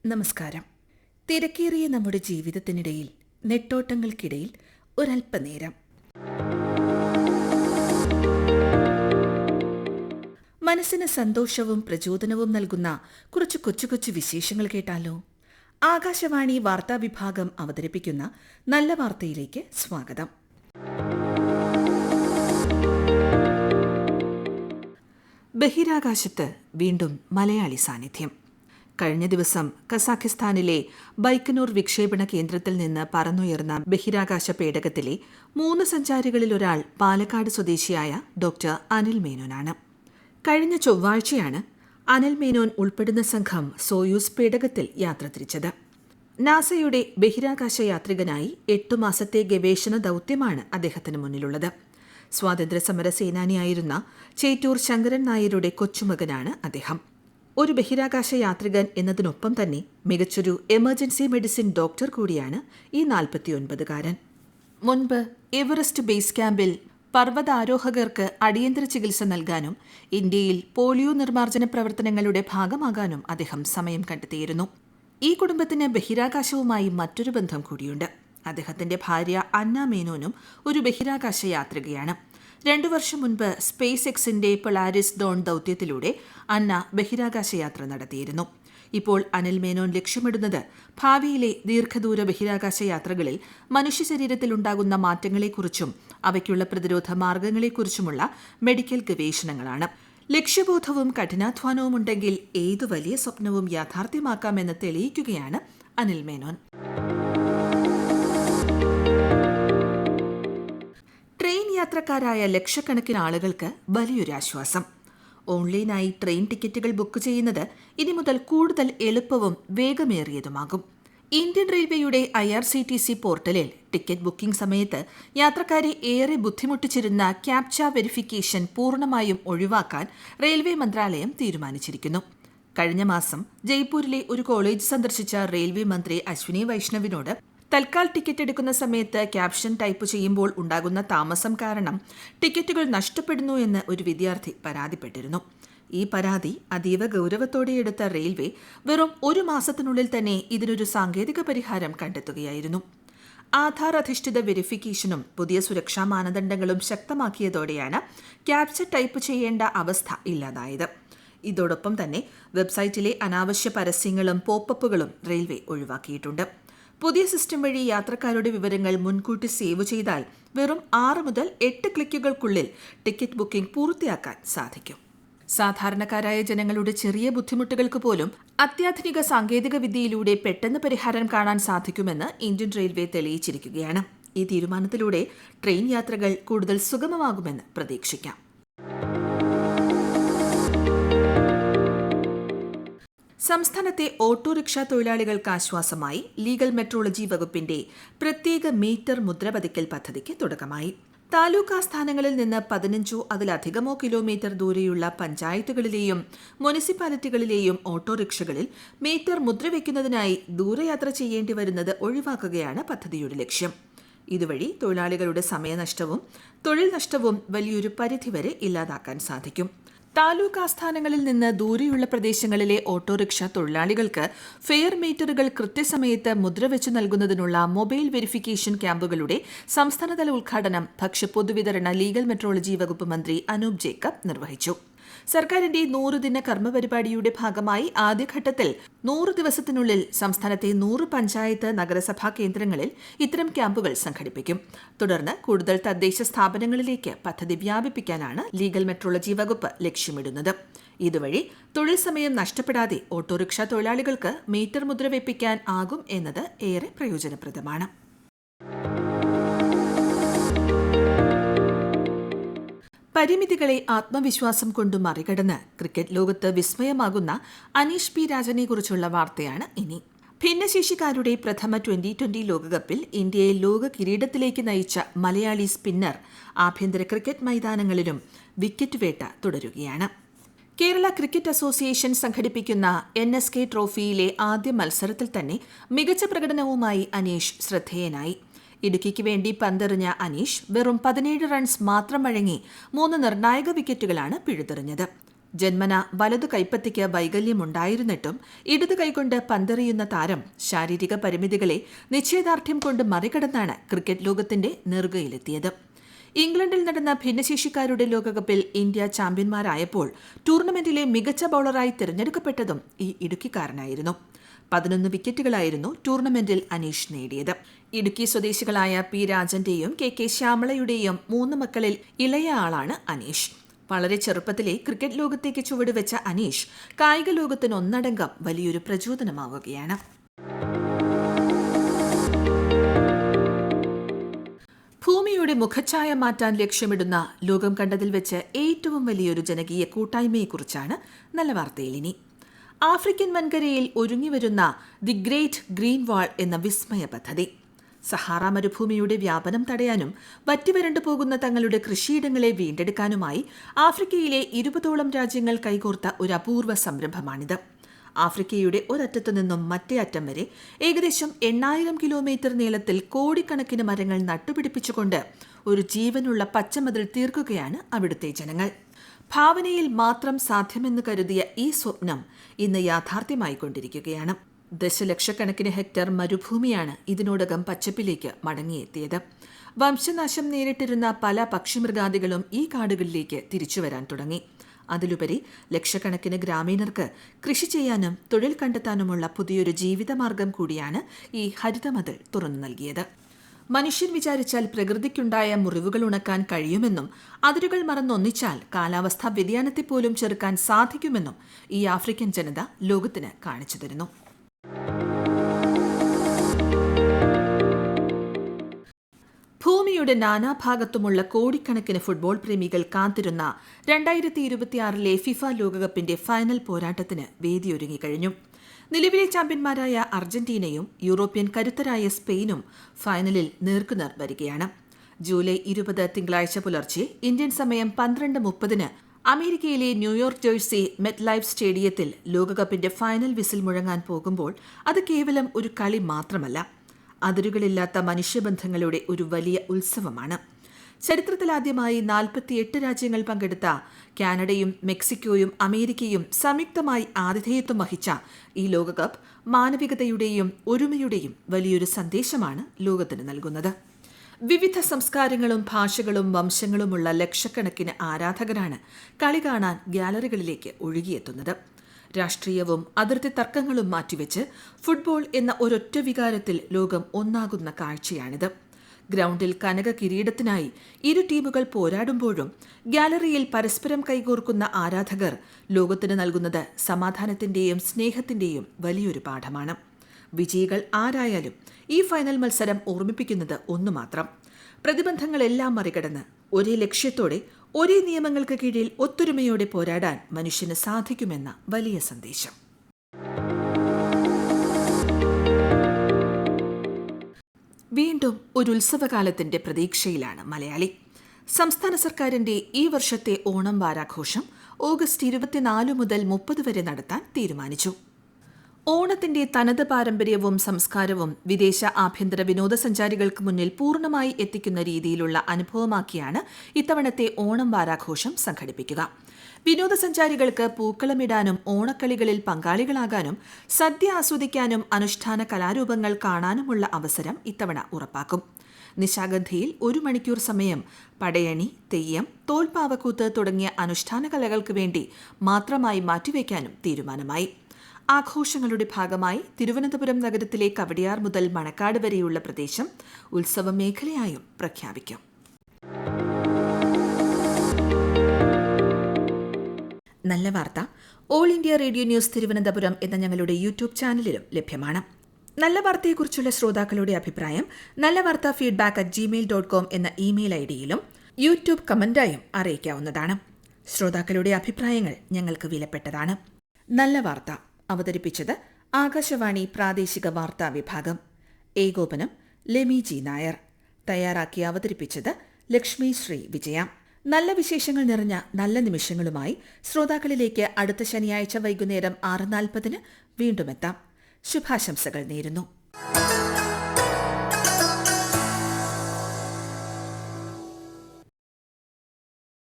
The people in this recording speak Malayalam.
നമസ്കാരം. തിരക്കേറിയ നമ്മുടെ ജീവിതത്തിനിടയിൽ നെട്ടോട്ടങ്ങൾക്കിടയിൽ ഒരല്പനേരം മനസ്സിന് സന്തോഷവും പ്രചോദനവും നൽകുന്ന കുറച്ച് കൊച്ചു കൊച്ചു വിശേഷങ്ങൾ കേട്ടാലോ? ആകാശവാണി വാർത്താ വിഭാഗം അവതരിപ്പിക്കുന്ന നല്ല വാർത്തയിലേക്ക് സ്വാഗതം. ബഹിരാകാശത്ത് വീണ്ടും മലയാളി സാന്നിധ്യം. കഴിഞ്ഞ ദിവസം കസാഖിസ്ഥാനിലെ ബൈക്കനൂർ വിക്ഷേപണ കേന്ദ്രത്തിൽ നിന്ന് പറന്നുയർന്ന ബഹിരാകാശ പേടകത്തിലെ 3 സഞ്ചാരികളിൽ ഒരാൾ പാലക്കാട് സ്വദേശിയായ ഡോക്ടർ അനിൽ മേനോനാണ്. കഴിഞ്ഞ ചൊവ്വാഴ്ചയാണ് അനിൽ മേനോൻ ഉൾപ്പെടുന്ന സംഘം സോയൂസ് പേടകത്തിൽ യാത്ര തിരിച്ചത്. നാസയുടെ ബഹിരാകാശ യാത്രികനായി 8 മാസത്തെ ഗവേഷണ ദൗത്യമാണ് അദ്ദേഹത്തിന് മുന്നിലുള്ളത്. സ്വാതന്ത്ര്യസമര സേനാനിയായിരുന്ന ചേറ്റൂർ ശങ്കരൻ നായരുടെ കൊച്ചുമകനാണ് അദ്ദേഹം. ഒരു ബഹിരാകാശ യാത്രികൻ എന്നതിനൊപ്പം തന്നെ മികച്ചൊരു എമർജൻസി മെഡിസിൻ ഡോക്ടർ കൂടിയാണ് ഈ 49-കാരൻ. മുൻപ് എവറസ്റ്റ് ബേസ് ക്യാമ്പിൽ പർവ്വതാരോഹകർക്ക് അടിയന്തര ചികിത്സ നൽകാനും ഇന്ത്യയിൽ പോളിയോ നിർമ്മാർജ്ജന പ്രവർത്തനങ്ങളുടെ ഭാഗമാകാനും അദ്ദേഹം സമയം കണ്ടെത്തിയിരുന്നു. ഈ കുടുംബത്തിന് ബഹിരാകാശവുമായി മറ്റൊരു ബന്ധം കൂടിയുണ്ട്. അദ്ദേഹത്തിന്റെ ഭാര്യ അന്ന മേനോനും ഒരു ബഹിരാകാശ യാത്രികയാണ്. 2 വർഷം മുൻപ് സ്പേസ് എക്സിന്റെ പൊളാരിസ് ഡോൺ ദൗത്യത്തിലൂടെ അന്ന ബഹിരാകാശ യാത്ര നടത്തിയിരുന്നു. ഇപ്പോൾ അനിൽ മേനോൻ ലക്ഷ്യമിടുന്നത് ഭാവിയിലെ ദീർഘദൂര ബഹിരാകാശ യാത്രകളിൽ മനുഷ്യ ശരീരത്തിൽ ഉണ്ടാകുന്ന മാറ്റങ്ങളെക്കുറിച്ചും അവയ്ക്കുള്ള പ്രതിരോധ മാർഗങ്ങളെക്കുറിച്ചുമുള്ള മെഡിക്കൽ ഗവേഷണങ്ങളാണ്. ലക്ഷ്യബോധവും കഠിനാധ്വാനവും ഉണ്ടെങ്കിൽ ഏതു വലിയ സ്വപ്നവും യാഥാർത്ഥ്യമാക്കാമെന്ന് തെളിയിക്കുകയാണ് അനിൽ മേനോൻ. ട്രെയിൻ യാത്രക്കാരായ ലക്ഷക്കണക്കിന് ആളുകൾക്ക് വലിയൊരു ആശ്വാസം. ഓൺലൈനായി ട്രെയിൻ ടിക്കറ്റുകൾ ബുക്ക് ചെയ്യുന്നത് ഇനി മുതൽ കൂടുതൽ എളുപ്പവും വേഗമേറിയതുമാകും. ഇന്ത്യൻ റെയിൽവേയുടെ IRCTC പോർട്ടലിൽ ടിക്കറ്റ് ബുക്കിംഗ് സമയത്ത് യാത്രക്കാരെ ഏറെ ബുദ്ധിമുട്ടിച്ചിരുന്ന ക്യാപ്ച വെരിഫിക്കേഷൻ പൂർണ്ണമായും ഒഴിവാക്കാൻ റെയിൽവേ മന്ത്രാലയം തീരുമാനിച്ചിരിക്കുന്നു. കഴിഞ്ഞ മാസം ജയ്പൂരിലെ ഒരു കോളേജ് സന്ദർശിച്ച റെയിൽവേ മന്ത്രി അശ്വിനി വൈഷ്ണവിനോട് തൽക്കാൽ ടിക്കറ്റ് എടുക്കുന്ന സമയത്ത് ക്യാപ്ഷൻ ടൈപ്പ് ചെയ്യുമ്പോൾ ഉണ്ടാകുന്ന താമസം കാരണം ടിക്കറ്റുകൾ നഷ്ടപ്പെടുന്നു എന്ന് ഒരു വിദ്യാർത്ഥി പരാതിപ്പെട്ടിരുന്നു. ഈ പരാതി അതീവ ഗൗരവത്തോടെ എടുത്ത റെയിൽവേ വെറും 1 മാസത്തിനുള്ളിൽ തന്നെ ഇതിനൊരു സാങ്കേതിക പരിഹാരം കണ്ടെത്തുകയായിരുന്നു. ആധാർ അധിഷ്ഠിത വെരിഫിക്കേഷനും പുതിയ സുരക്ഷാ മാനദണ്ഡങ്ങളും ശക്തമാക്കിയതോടെയാണ് ക്യാപ്ച ടൈപ്പ് ചെയ്യേണ്ട അവസ്ഥ ഇല്ലാതായത്. ഇതോടൊപ്പം തന്നെ വെബ്സൈറ്റിലെ അനാവശ്യ പരസ്യങ്ങളും പോപ്പപ്പുകളും റെയിൽവേ ഒഴിവാക്കിയിട്ടുണ്ട്. പുതിയ സിസ്റ്റം വഴി യാത്രക്കാരുടെ വിവരങ്ങൾ മുൻകൂട്ടി സേവ് ചെയ്താൽ വെറും 6 മുതൽ 8 ക്ലിക്കുകൾക്കുള്ളിൽ ടിക്കറ്റ് ബുക്കിംഗ് പൂർത്തിയാക്കാൻ സാധിക്കും. സാധാരണക്കാരായ ജനങ്ങളുടെ ചെറിയ ബുദ്ധിമുട്ടുകൾക്ക് പോലും അത്യാധുനിക സാങ്കേതിക വിദ്യയിലൂടെ പെട്ടെന്ന് പരിഹാരം കാണാൻ സാധിക്കുമെന്ന് ഇന്ത്യൻ റെയിൽവേ തെളിയിച്ചിരിക്കുകയാണ്. ഈ തീരുമാനത്തിലൂടെ ട്രെയിൻ യാത്രകൾ കൂടുതൽ സുഗമമാകുമെന്ന് പ്രതീക്ഷിക്കാം. സംസ്ഥാനത്തെ ഓട്ടോറിക്ഷ തൊഴിലാളികൾക്ക് ആശ്വാസമായി ലീഗൽ മെട്രോളജി വകുപ്പിന്റെ പ്രത്യേക മീറ്റർ മുദ്രപതിക്കൽ പദ്ധതിക്ക് തുടക്കമായി. താലൂക്ക് ആസ്ഥാനങ്ങളിൽ നിന്ന് 15 അതിലധികമോ കിലോമീറ്റർ ദൂരെയുള്ള പഞ്ചായത്തുകളിലെയും മുനിസിപ്പാലിറ്റികളിലെയും ഓട്ടോറിക്ഷകളിൽ മീറ്റർ മുദ്രവെക്കുന്നതിനായി ദൂരയാത്ര ചെയ്യേണ്ടി വരുന്നത് ഒഴിവാക്കുകയാണ് പദ്ധതിയുടെ ലക്ഷ്യം. ഇതുവഴി തൊഴിലാളികളുടെ സമയനഷ്ടവും തൊഴിൽ നഷ്ടവും വലിയൊരു പരിധിവരെ ഇല്ലാതാക്കാൻ സാധിക്കും. താലൂക്ക് ആസ്ഥാനങ്ങളിൽ നിന്ന് ദൂരെയുള്ള പ്രദേശങ്ങളിലെ ഓട്ടോറിക്ഷ തൊഴിലാളികൾക്ക് ഫെയർ മീറ്ററുകൾ കൃത്യസമയത്ത് മുദ്രവെച്ചു നൽകുന്നതിനുള്ള മൊബൈൽ വെരിഫിക്കേഷൻ ക്യാമ്പുകളുടെ സംസ്ഥാനതല ഉദ്ഘാടനം ഭക്ഷ്യപൊതുവിതരണ ലീഗൽ മെട്രോളജി വകുപ്പ് മന്ത്രി അനൂപ് ജേക്കബ് നിർവഹിച്ചു. സർക്കാരിന്റെ 100 ദിന കർമ്മപരിപാടിയുടെ ഭാഗമായി ആദ്യഘട്ടത്തിൽ 100 ദിവസത്തിനുള്ളിൽ സംസ്ഥാനത്തെ 100 പഞ്ചായത്ത് നഗരസഭാ കേന്ദ്രങ്ങളിൽ ഇത്തരം ക്യാമ്പുകൾ സംഘടിപ്പിക്കും. തുടർന്ന് കൂടുതൽ തദ്ദേശ സ്ഥാപനങ്ങളിലേക്ക് പദ്ധതി വ്യാപിപ്പിക്കാനാണ് ലീഗൽ മെട്രോളജി വകുപ്പ് ലക്ഷ്യമിടുന്നത്. ഇതുവഴി തൊഴിൽ സമയം നഷ്ടപ്പെടാതെ ഓട്ടോറിക്ഷ തൊഴിലാളികൾക്ക് മീറ്റർ മുദ്ര വെപ്പിക്കാൻ ആകും എന്നത് ഏറെ പ്രയോജനപ്രദമാണ്. പരിമിതികളെ ആത്മവിശ്വാസം കൊണ്ട് മറികടന്ന് ക്രിക്കറ്റ് ലോകത്ത് വിസ്മയമാകുന്ന അനീഷ് പി രാജനെ കുറിച്ചുള്ള വാർത്തയാണ് ഇനി. ഭിന്നശേഷിക്കാരുടെ പ്രഥമ 2020 ലോകകപ്പിൽ ഇന്ത്യയെ ലോക കിരീടത്തിലേക്ക് നയിച്ച മലയാളി സ്പിന്നർ ആഭ്യന്തര ക്രിക്കറ്റ് മൈതാനങ്ങളിലും വിക്കറ്റ് വേട്ട തുടരുകയാണ്. കേരള ക്രിക്കറ്റ് അസോസിയേഷൻ സംഘടിപ്പിക്കുന്ന NSK ട്രോഫിയിലെ ആദ്യ മത്സരത്തിൽ തന്നെ മികച്ച പ്രകടനവുമായി അനീഷ് ശ്രദ്ധേയനായി. ഇടുക്കിക്ക് വേണ്ടി പന്തെറിഞ്ഞ അനീഷ് വെറും 17 റൺസ് മാത്രം വഴങ്ങി 3 നിർണായക വിക്കറ്റുകളാണ് പിഴുതെറിഞ്ഞത്. ജന്മന വലതു കൈപ്പത്തിക്ക് വൈകല്യമുണ്ടായിരുന്നിട്ടും ഇടതു കൈകൊണ്ട് പന്തെറിയുന്ന താരം ശാരീരിക പരിമിതികളെ നിശ്ചയദാർഢ്യം കൊണ്ട് മറികടന്നാണ് ക്രിക്കറ്റ് ലോകത്തിന്റെ നെറുകയിലെത്തിയത്. ഇംഗ്ലണ്ടിൽ നടന്ന ഭിന്നശേഷിക്കാരുടെ ലോകകപ്പിൽ ഇന്ത്യ ചാമ്പ്യന്മാരായപ്പോൾ ടൂർണമെന്റിലെ മികച്ച ബൌളറായി തിരഞ്ഞെടുക്കപ്പെട്ടതും ഈ ഇടുക്കിക്കാരനായിരുന്നു. 11 വിക്കറ്റുകളായിരുന്നു ടൂർണമെന്റിൽ അനീഷ് നേടിയത്. ഇടുക്കി സ്വദേശികളായ പി രാജന്റെയും കെ ശ്യാമളയുടെയും 3 മക്കളിൽ ഇളയ ആളാണ് അനീഷ്. വളരെ ചെറുപ്പത്തിലെ ക്രിക്കറ്റ് ലോകത്തേക്ക് ചുവടുവെച്ച അനീഷ് കായിക ലോകത്തിന് ഒന്നടങ്കം വലിയൊരു പ്രചോദനമാവുകയാണ്. ഭൂമിയുടെ മുഖച്ഛായ മാറ്റാൻ ലക്ഷ്യമിടുന്ന ലോകം കണ്ടതിൽ വെച്ച് ഏറ്റവും വലിയൊരു ജനകീയ കൂട്ടായ്മയെക്കുറിച്ചാണ് നല്ല വാർത്തയിൽ ഇനി. ആഫ്രിക്കൻ വൻകരയിൽ ഒരുങ്ങിവരുന്ന ദി ഗ്രേറ്റ് ഗ്രീൻ വാൾ എന്ന വിസ്മയ പദ്ധതി സഹാറ മരുഭൂമിയുടെ വ്യാപനം തടയാനും വറ്റിവരണ്ടു പോകുന്ന തങ്ങളുടെ കൃഷിയിടങ്ങളെ വീണ്ടെടുക്കാനുമായി ആഫ്രിക്കയിലെ 20ഓളം രാജ്യങ്ങൾ കൈകോർത്ത ഒരു അപൂർവ സംരംഭമാണിത്. ആഫ്രിക്കയുടെ ഒരറ്റത്തു നിന്നും മറ്റേ അറ്റം വരെ ഏകദേശം 8000 കിലോമീറ്റർ നീളത്തിൽ കോടിക്കണക്കിന് മരങ്ങൾ നട്ടുപിടിപ്പിച്ചുകൊണ്ട് ഒരു ജീവനുള്ള പച്ചമതിൽ തീർക്കുകയാണ് അവിടുത്തെ ജനങ്ങൾ. ഭാവനയിൽ മാത്രം സാധ്യമെന്ന് കരുതിയ ഈ സ്വപ്നം ഇന്ന് യാഥാർത്ഥ്യമായിക്കൊണ്ടിരിക്കുകയാണ്. ദശലക്ഷക്കണക്കിന് ഹെക്ടർ മരുഭൂമിയാണ് ഇതിനോടകം പച്ചപ്പിലേക്ക് മടങ്ങിയെത്തിയത്. വംശനാശം നേരിട്ടിരുന്ന പല പക്ഷിമൃഗാദികളും ഈ കാടുകളിലേക്ക് തിരിച്ചുവരാൻ തുടങ്ങി. അതിലുപരി ലക്ഷക്കണക്കിന് ഗ്രാമീണർക്ക് കൃഷി ചെയ്യാനും തൊഴിൽ കണ്ടെത്താനുമുള്ള പുതിയൊരു ജീവിതമാർഗം കൂടിയാണ് ഈ ഹരിതമതിൽ തുറന്നു നൽകിയത്. മനുഷ്യൻ വിചാരിച്ചാൽ പ്രകൃതിക്കുണ്ടായ മുറിവുകൾ ഉണക്കാൻ കഴിയുമെന്നും അതിരുകൾ മറന്നൊന്നിച്ചാൽ കാലാവസ്ഥാ വ്യതിയാനത്തെപ്പോലും ചെറുക്കാൻ സാധിക്കുമെന്നും ഈ ആഫ്രിക്കൻ ജനത ലോകത്തിന് കാണിച്ചു തരുന്നു. ഭൂമിയുടെ നാനാഭാഗത്തുമുള്ള കോടിക്കണക്കിന് ഫുട്ബോൾ പ്രേമികൾ കാത്തിരുന്ന 2026 ഫിഫ ലോകകപ്പിന്റെ ഫൈനൽ പോരാട്ടത്തിന് വേദിയൊരുങ്ങിക്കഴിഞ്ഞു. നിലവിലെ ചാമ്പ്യന്മാരായ അർജന്റീനയും യൂറോപ്യൻ കരുത്തരായ സ്പെയിനും ഫൈനലിൽ നേർക്കുനേർ വരികയാണ്. ജൂലൈ 20 തിങ്കളാഴ്ച പുലർച്ചെ ഇന്ത്യൻ സമയം 12:30 അമേരിക്കയിലെ ന്യൂയോർക്ക് ജേഴ്സി മെറ്റ് ലൈഫ് സ്റ്റേഡിയത്തിൽ ലോകകപ്പിന്റെ ഫൈനൽ വിസിൽ മുഴങ്ങാൻ പോകുമ്പോൾ അത് കേവലം ഒരു കളി മാത്രമല്ല, അതിരുകളില്ലാത്ത മനുഷ്യബന്ധങ്ങളുടെ ഒരു വലിയ ഉത്സവമാണ്. ചരിത്രത്തിലാദ്യമായി 48 രാജ്യങ്ങൾ പങ്കെടുത്ത കാനഡയും മെക്സിക്കോയും അമേരിക്കയും സംയുക്തമായി ആതിഥേയത്വം വഹിച്ച ഈ ലോകകപ്പ് മാനവികതയുടെയും ഒരുമയുടെയും വലിയൊരു സന്ദേശമാണ് ലോകത്തിന് നൽകുന്നത്. വിവിധ സംസ്കാരങ്ങളും ഭാഷകളും വംശങ്ങളുമുള്ള ലക്ഷക്കണക്കിന് ആരാധകരാണ് കളി കാണാൻ ഗ്യാലറികളിലേക്ക് ഒഴുകിയെത്തുന്നത്. രാഷ്ട്രീയവും അതിർത്തി തർക്കങ്ങളും മാറ്റിവെച്ച് ഫുട്ബോൾ എന്ന ഒരൊറ്റ വികാരത്തിൽ ലോകം ഒന്നാകുന്ന കാഴ്ചയാണിത്. ഗ്രൗണ്ടിൽ കനക കിരീടത്തിനായി ഇരു ടീമുകൾ പോരാടുമ്പോഴും ഗ്യാലറിയിൽ പരസ്പരം കൈകോർക്കുന്ന ആരാധകർ ലോകത്തിന് നൽകുന്നത് സമാധാനത്തിന്റെയും സ്നേഹത്തിന്റെയും വലിയൊരു പാഠമാണ്. വിജയികൾ ആരായാലും ഈ ഫൈനൽ മത്സരം ഓർമ്മിപ്പിക്കുന്നത് ഒന്നു മാത്രം: പ്രതിബന്ധങ്ങളെല്ലാം മറികടന്ന് ഒരേ ലക്ഷ്യത്തോടെ ഒരേ നിയമങ്ങൾക്ക് കീഴിൽ ഒത്തൊരുമയോടെ പോരാടാൻ മനുഷ്യന് സാധിക്കുമെന്ന വലിയ സന്ദേശം. വീണ്ടും ഒരു ഉത്സവകാലത്തിന്റെ പ്രതീക്ഷയിലാണ് മലയാളി. സംസ്ഥാന സർക്കാരിന്റെ ഈ വർഷത്തെ ഓണം വാരാഘോഷം ഓഗസ്റ്റ് 24 മുതൽ 30 വരെ നടത്താൻ തീരുമാനിച്ചു. ഓണത്തിന്റെ തനത് പാരമ്പര്യവും സംസ്കാരവും വിദേശ ആഭ്യന്തര വിനോദസഞ്ചാരികൾക്ക് മുന്നിൽ പൂർണ്ണമായി എത്തിക്കുന്ന രീതിയിലുള്ള അനുഭവമാക്കിയാണ് ഇത്തവണത്തെ ഓണം വാരാഘോഷം സംഘടിപ്പിക്കുക. വിനോദസഞ്ചാരികൾക്ക് പൂക്കളമിടാനും ഓണക്കളികളിൽ പങ്കാളികളാകാനും സദ്യ ആസ്വദിക്കാനും അനുഷ്ഠാന കലാരൂപങ്ങൾ കാണാനുമുള്ള അവസരം ഇത്തവണ ഉറപ്പാക്കും. നിശാഗന്ധിയിൽ 1 മണിക്കൂർ സമയം പടയണി, തെയ്യം, തോൽപ്പാവക്കൂത്ത് തുടങ്ങിയ അനുഷ്ഠാന കലകൾക്ക് വേണ്ടി മാത്രമായി മാറ്റിവെക്കാനും തീരുമാനമായി. ആഘോഷങ്ങളുടെ ഭാഗമായി തിരുവനന്തപുരം നഗരത്തിലെ കവടിയാർ മുതൽ മണക്കാട് വരെയുള്ള പ്രദേശം ഉത്സവ മേഖലയായും പ്രഖ്യാപിക്കും. നല്ല വാർത്ത all India radio news Thiruvananthapuram എന്ന ഞങ്ങളുടെ യൂട്യൂബ് ചാനലിലും ലഭ്യമാണ്. നല്ല വാർത്തയെക്കുറിച്ചുള്ള ശ്രോതാക്കളുടെ അഭിപ്രായം nallavardafeedback@gmail.com എന്ന ഇമെയിൽ ഐഡിയിലും യൂട്യൂബ് കമന്റായും അറിയിക്കാവുന്നതാണ്. ശ്രോതാക്കളുടെ അഭിപ്രായങ്ങൾ ഞങ്ങൾക്ക് വിലപ്പെട്ടതാണ്. നല്ല വാർത്ത അവതരിപ്പിച്ചത് ആകാശവാണി പ്രാദേശിക വാർത്താ വിഭാഗം. ഏകോപനം ലെമി ജി നായർ. തയ്യാറാക്കി അവതരിപ്പിച്ചത് ലക്ഷ്മി ശ്രീ വിജയ. നല്ല വിശേഷങ്ങൾ നിറഞ്ഞ നല്ല നിമിഷങ്ങളുമായി ശ്രോതാക്കളിലേക്ക് അടുത്ത ശനിയാഴ്ച വൈകുന്നേരം 6:40 വീണ്ടും എത്താം. ശുഭാശംസകൾ നേരുന്നു.